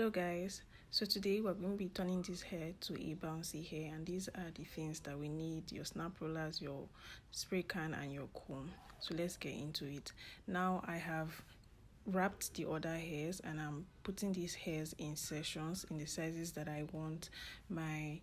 Hello guys, so today we're going to be turning this hair to a bouncy hair, and these are the things that we need: your snap rollers, your spray can, and your comb. So let's get into it. Now I have wrapped the other hairs and I'm putting these hairs in sections in the sizes that I want my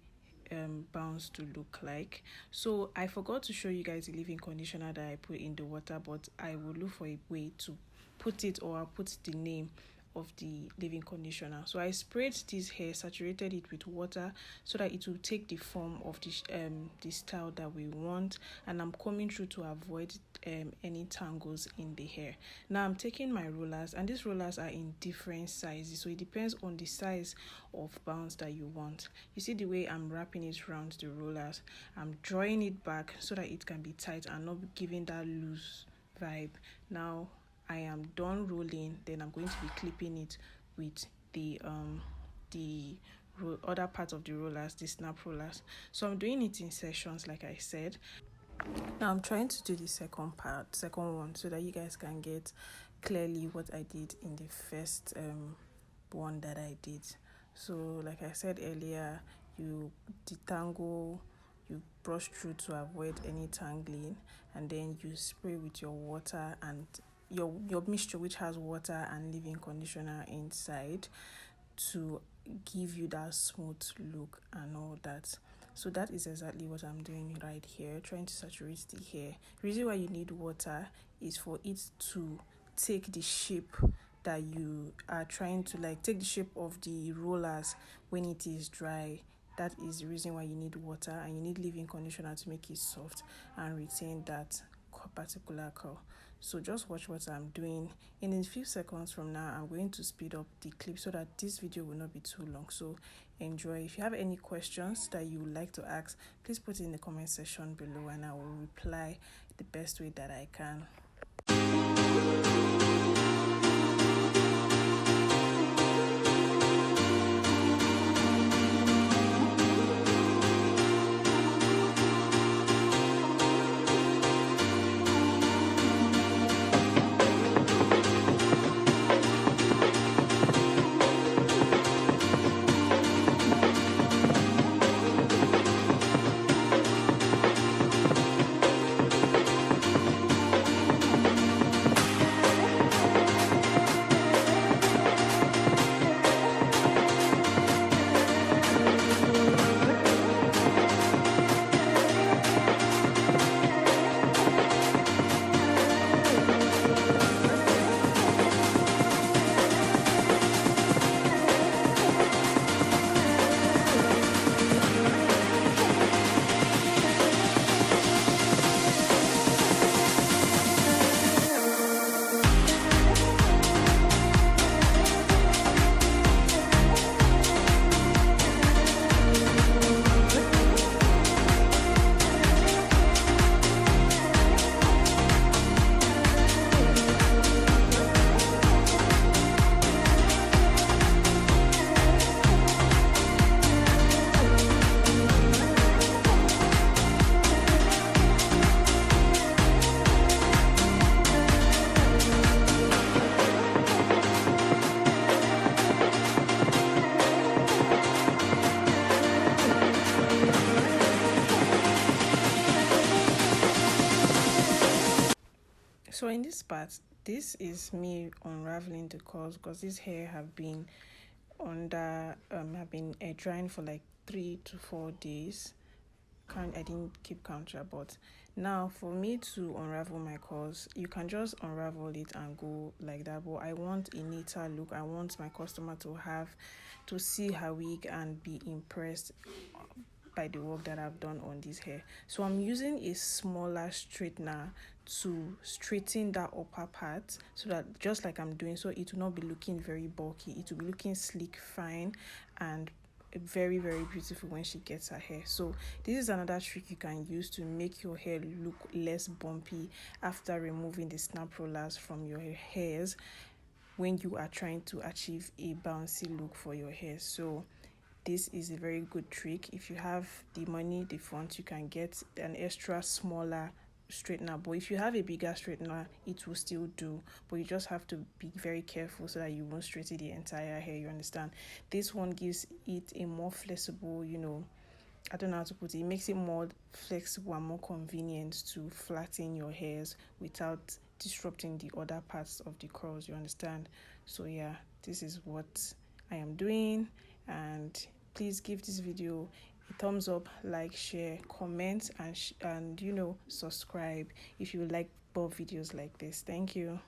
bounce to look like. So I forgot to show you guys the leave-in conditioner that I put in the water, but I will look for a way to put it, or I'll put the name of the leave-in conditioner. So I sprayed this hair, saturated it with water so that it will take the form of the style that we want, and I'm combing through to avoid any tangles in the hair. Now I'm taking my rollers, and these rollers are in different sizes, so it depends on the size of bounce that you want. You see the way I'm wrapping it around the rollers, I'm drawing it back so that it can be tight and not giving that loose vibe. Now I am done rolling, then I'm going to be clipping it with the other part of the rollers, the snap rollers. So I'm doing it in sections like I said. Now I'm trying to do the second one, so that you guys can get clearly what I did in the first one that I did. So like I said earlier, you detangle, you brush through to avoid any tangling, and then you spray with your water and your mixture, which has water and leave-in conditioner inside, to give you that smooth look and all that. So that is exactly what I'm doing right here, trying to saturate the hair. The reason why you need water is for it to take the shape that you are trying to, like, take the shape of the rollers when it is dry. That is the reason why you need water, and you need leave-in conditioner to make it soft and retain that particular curl. So just watch what I'm doing. In a few seconds from now, I'm going to speed up the clip so that this video will not be too long. So enjoy. If you have any questions that you would like to ask, please put it in the comment section below, and I will reply the best way that I can. So in this part, this is me unraveling the curls, because this hair have been air drying for like 3 to 4 days. I didn't keep count, but now for me to unravel my curls, you can just unravel it and go like that, but I want a neater look. I want my customer to see her wig and be impressed by the work that I've done on this hair. So I'm using a smaller straightener to straighten that upper part, so that just like I'm doing, so it will not be looking very bulky. It will be looking sleek, fine, and very, very beautiful when she gets her hair. So this is another trick you can use to make your hair look less bumpy after removing the snap rollers from your hairs, when you are trying to achieve a bouncy look for your hair. So this is a very good trick. If you have the money, the funds, you can get an extra smaller straightener, but if you have a bigger straightener it will still do, but you just have to be very careful so that you won't straighten the entire hair, you understand. This one gives it a more flexible, you know, I don't know how to put it. It makes it more flexible and more convenient to flatten your hairs without disrupting the other parts of the curls, you understand. So yeah, this is what I am doing, and please give this video a thumbs up, like, share, comment, and you know, subscribe if you like more videos like this. Thank you.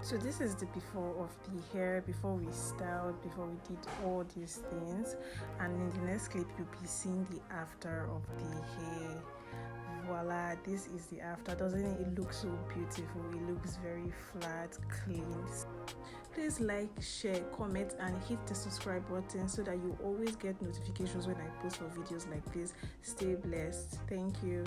So this is the before of the hair, before we styled, before we did all these things, and in the next clip you'll be seeing the after of the hair. Voila, this is the after. Doesn't it look so beautiful? It looks very flat, clean. Please like, share, comment, and hit the subscribe button so that you always get notifications when I post for videos like this. Stay blessed. Thank you.